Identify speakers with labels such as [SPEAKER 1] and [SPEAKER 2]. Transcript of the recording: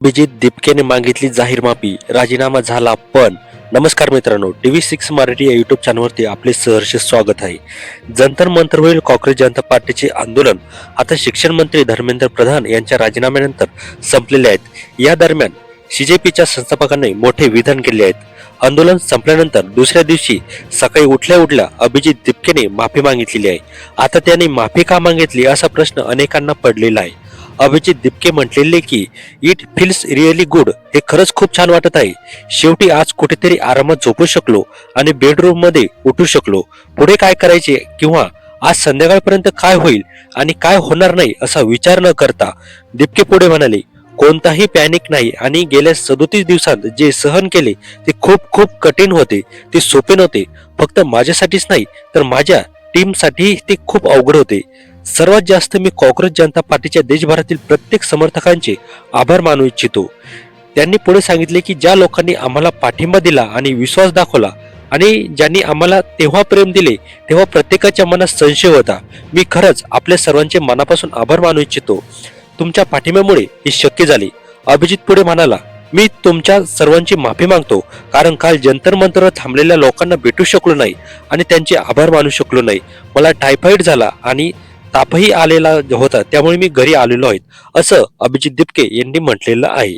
[SPEAKER 1] अभिजित दिपकेने मागितली जाहीर माफी, राजीनामा झाला पण. नमस्कार मित्रांनो, TV6 मराठी या युट्यूब चॅनलवरती आपले सहर्ष स्वागत आहे. जंतर मंतरवरील काँग्रेस जनता पार्टीचे आंदोलन आता शिक्षण मंत्री धर्मेंद्र प्रधान यांच्या राजीनाम्यानंतर संपलेले आहेत. या दरम्यान CJPच्या संस्थापकांनी मोठे विधान केले आहेत. आंदोलन संपल्यानंतर दुसऱ्या दिवशी सकाळी उठल्या अभिजित दिपकेने माफी मागितलेली आहे. आता त्याने माफी का मागितली असा प्रश्न अनेकांना पडलेला आहे. अभिजित दिपके म्हटलेले की इट फील्स रिअली गुड, हे खरंच खूप छान वाटत आहे. शेवटी आज कुठेतरी आरामात झोपू शकलो आणि बेडरूम मध्ये उठू शकलो. पुढे काय करायचे किंवा आज संध्याकाळपर्यंत काय होईल आणि काय होणार नाही असा विचार न करता दिपके पुढे म्हणाले, कोणताही पॅनिक नाही आणि गेल्या 37 दिवसांत जे सहन केले ते खूप खूप कठीण होते. ते सोपे नव्हते. फक्त माझ्यासाठीच नाही तर माझ्या टीमसाठी ते खूप अवघड होते. सर्वात जास्त मी काँग्रेस जनता पार्टीच्या देशभरातील प्रत्येक समर्थकांचे आभार मानू इच्छितो. त्यांनी पुढे सांगितले की ज्या लोकांनी आम्हाला पाठिंबा दिला आणि विश्वास दाखवला आणि ज्यांनी आम्हाला तेव्हा प्रेम दिले तेव्हा प्रत्येकाच्या मनात संशय होता. मी खरंच आपल्या सर्वांचे मनापासून आभार मानू इच्छितो. तुमच्या पाठिंब्यामुळे हे शक्य झाले. अभिजित पुढे म्हणाला, मी तुमच्या सर्वांची माफी मागतो कारण काल जंतर मंतरवर थांबलेल्या लोकांना भेटू शकलो नाही आणि त्यांचे आभार मानू शकलो नाही. मला टायफॉइड झाला आणि तापही आलेला होता, त्यामुळे मी घरी आलेलो आहे, असं अभिजित दिपके यांनी म्हटलेलं आहे.